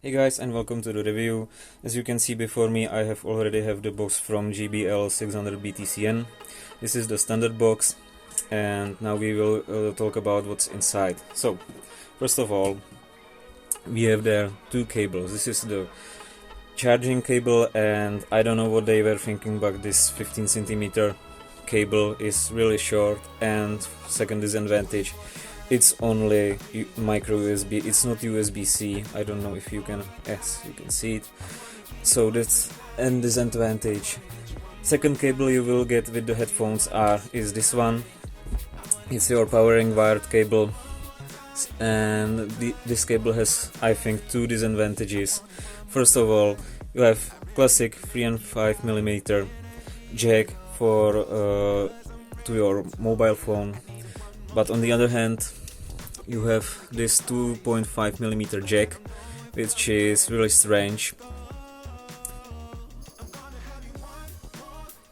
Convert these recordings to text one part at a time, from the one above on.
Hey guys, and welcome to the review. As you can see before me, I already have the box from JBL 600 BTcn. This is the standard box, and now we will talk about what's inside. So, first of all, we have there two cables. This is the charging cable, and I don't know what they were thinking, but this 15 centimeter cable is really short. And second disadvantage, it's only micro USB, it's not USB-C. I don't know if you can, yes, you can see it. So that's an disadvantage. Second cable you will get with the headphones is this one. It's your powering wired cable, and this cable has, I think, two disadvantages. First of all, you have classic 3 and 5 millimeter jack for to your mobile phone, but on the other hand, you have this 2.5 millimeter jack, which is really strange,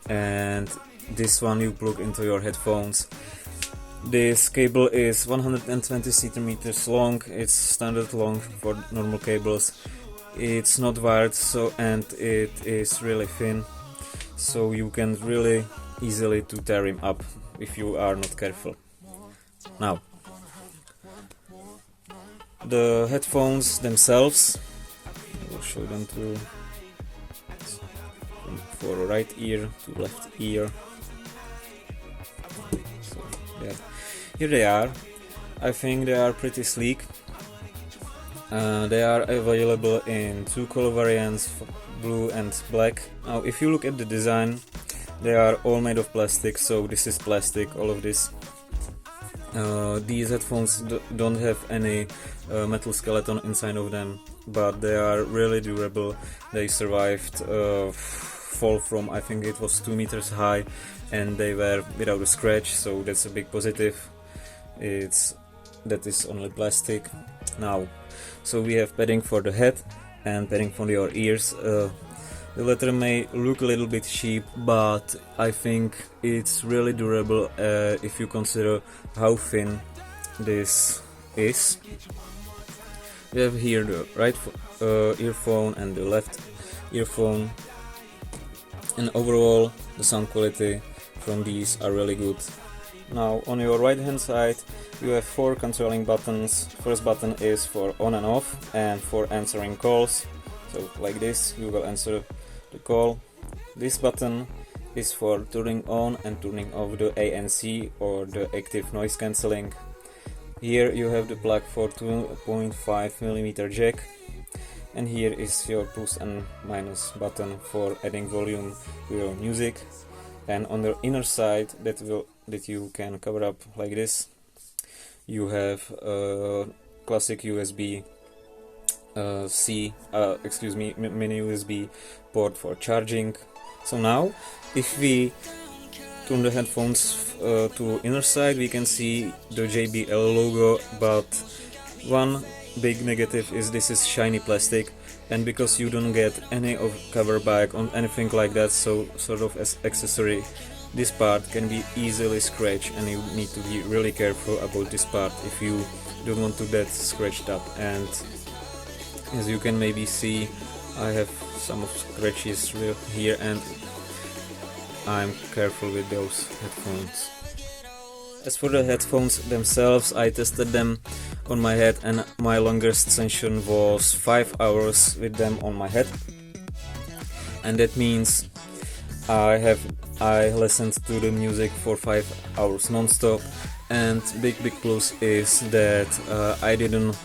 and this one you plug into your headphones. This cable is 120 centimeters long. It's standard long for normal cables. It's not wired, and it is really thin, so you can really easily to tear him up if you are not careful. Now, the headphones themselves, I will show them for right ear to left ear. So here they are. I think they are pretty sleek. They are available in two color variants, blue and black. Now if you look at the design, they are all made of plastic, so this is plastic, all of this. These headphones don't have any metal skeleton inside of them, but they are really durable. They survived fall from, I think it was 2 meters high, and they were without a scratch, so that's a big positive. That is only plastic. Now, so we have padding for the head and padding for your ears. The latter may look a little bit cheap, but I think it's really durable if you consider how thin this is. We have here the right earphone and the left earphone, and overall the sound quality from these are really good. Now on your right hand side you have 4 controlling buttons. First button is for on and off and for answering calls, so like this you will answer the call. This button is for turning on and turning off the ANC, or the active noise cancelling. Here you have the plug for 2.5 millimeter jack, and here is your plus and minus button for adding volume to your music. And on the inner side that you can cover up like this, you have a classic USB mini USB port for charging. So now if we turn the headphones to inner side, we can see the JBL logo, but one big negative is this is shiny plastic, and because you don't get any of cover back on anything like that, so sort of as accessory, this part can be easily scratched, and you need to be really careful about this part if you don't want to get scratched up. And as you can maybe see, I have some of scratches here, and I'm careful with those headphones. As for the headphones themselves, I tested them on my head, and my longest session was 5 hours with them on my head, and that means I listened to the music for 5 hours non-stop. And big plus is that I didn't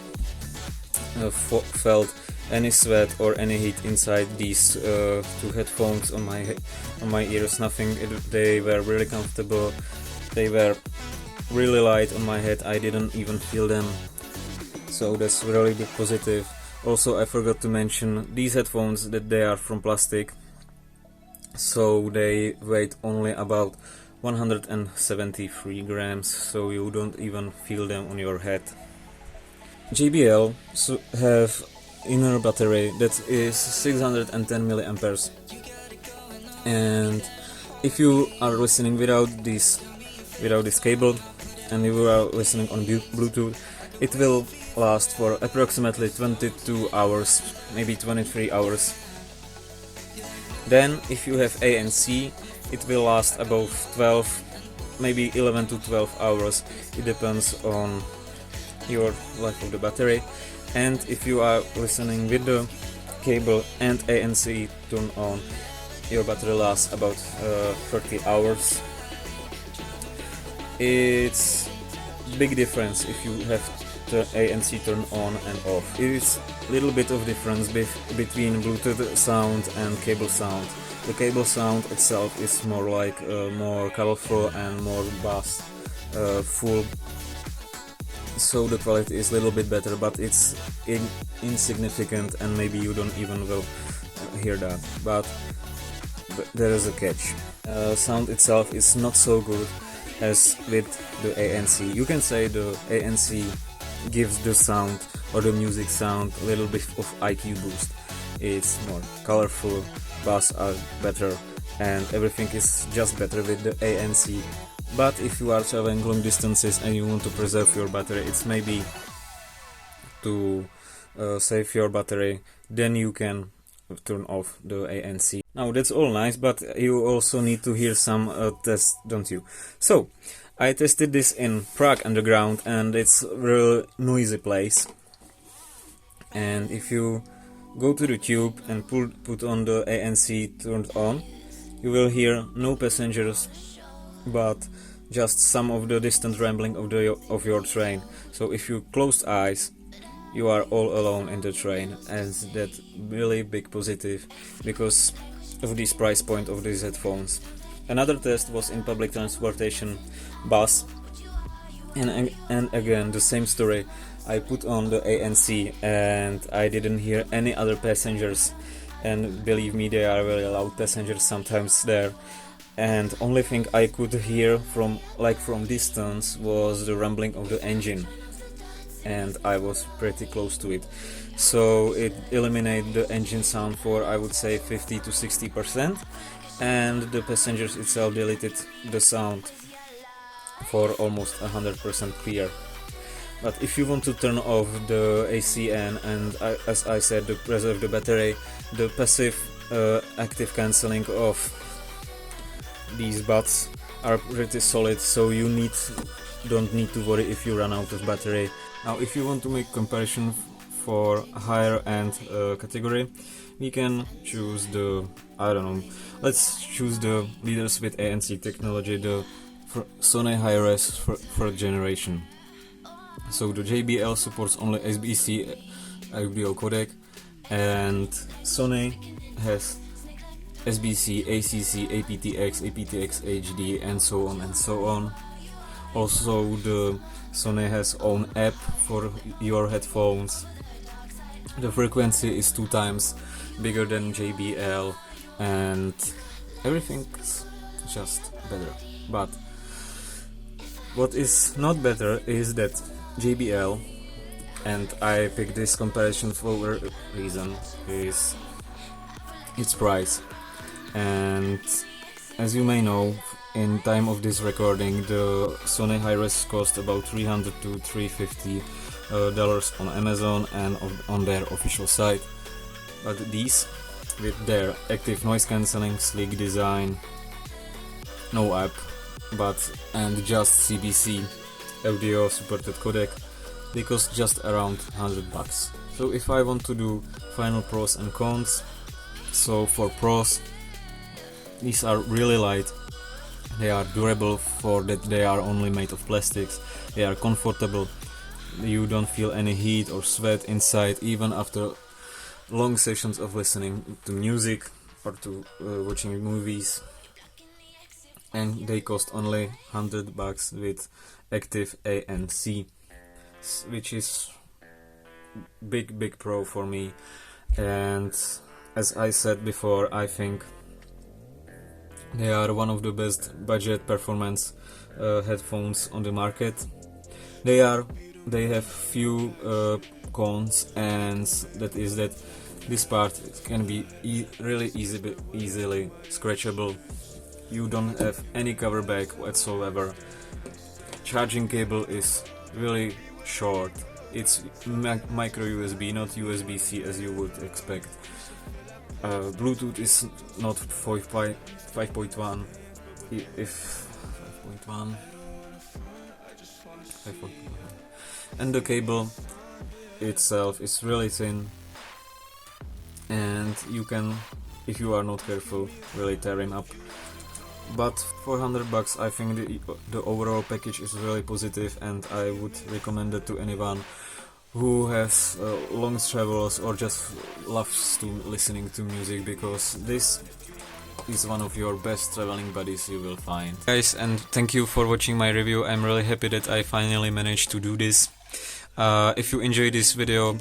felt any sweat or any heat inside these two headphones on my ears. Nothing. They were really comfortable. They were really light on my head. I didn't even feel them, so that's really big positive. Also, I forgot to mention these headphones that they are from plastic, so they weigh only about 173 grams, so you don't even feel them on your head. JBL have inner battery that is 610 milliamperes, and if you are listening without this cable and you are listening on Bluetooth, it will last for approximately 22 hours, maybe 23 hours. Then if you have ANC, it will last about 12, maybe 11 to 12 hours. It depends on your life of the battery. And if you are listening with the cable and ANC turned on, your battery lasts about 30 hours. It's big difference if you have the ANC turned on and off. It is a little bit of difference between Bluetooth sound and cable sound. The cable sound itself is more like more colorful and more bass, full, so the quality is a little bit better, but it's insignificant and maybe you don't even will hear that. But there is a catch. Sound itself is not so good as with the ANC. You can say the ANC gives the sound or the music sound a little bit of IQ boost. It's more colorful, bass are better, and everything is just better with the ANC. But if you are traveling long distances and you want to preserve your battery, it's maybe to save your battery, then you can turn off the ANC. Now that's all nice, but you also need to hear some tests, don't you? So I tested this in Prague underground, and it's a real noisy place. And if you go to the tube and put on the ANC turned on, you will hear no passengers, but just some of the distant rambling of your train. So if you close eyes, you are all alone in the train, and that's really big positive because of this price point of these headphones. Another test was in public transportation bus, and again the same story. I put on the ANC and I didn't hear any other passengers, and believe me, they are very loud passengers sometimes there. And only thing I could hear from distance was the rumbling of the engine, and I was pretty close to it, so it eliminated the engine sound for, I would say, 50 to 60%, and the passengers itself deleted the sound for almost 100% clear. But if you want to turn off the ACN and, as I said, to preserve the battery, the passive active cancelling of these buds are pretty solid, so you don't need to worry if you run out of battery. Now if you want to make comparison for higher end category, we can choose the, I don't know, let's choose the leaders with ANC technology, the Sony Hi-Res 3rd generation. So the JBL supports only SBC audio codec, and Sony has SBC, ACC, aptX, aptX HD, and so on and so on. Also the Sony has own app for your headphones. The frequency is 2 times bigger than JBL, and everything's just better. But what is not better is that JBL, and I picked this comparison for a reason, is its price. And as you may know, in time of this recording, the Sony Hi-Res cost about $300 to $350 on Amazon and on their official site. But these, with their active noise cancelling, sleek design, no app, and just CBC audio supported codec, they cost just around $100. So if I want to do final pros and cons, so for pros, these are really light, they are durable for that they are only made of plastics, they are comfortable, you don't feel any heat or sweat inside even after long sessions of listening to music or to watching movies. And they cost only $100 with active ANC, which is big pro for me. And as I said before, I think they are one of the best budget performance headphones on the market. They have few cons, and that is that this part can be really easily scratchable. You don't have any cover back whatsoever. Charging cable is really short, it's micro USB, not USB-C as you would expect. Bluetooth is not 5.1. If 5.1, and the cable itself is really thin, and you can, if you are not careful, really tear him up. But for $100 I think the overall package is really positive, and I would recommend it to anyone who has long travels or just loves to listening to music, because this is one of your best traveling buddies you will find. Guys, and thank you for watching my review. I'm really happy that I finally managed to do this. If you enjoyed this video,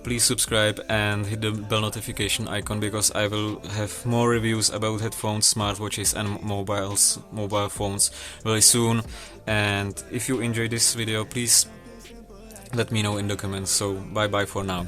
please subscribe and hit the bell notification icon, because I will have more reviews about headphones, smartwatches and mobile phones really soon. And if you enjoyed this video, please let me know in the comments. So bye bye for now.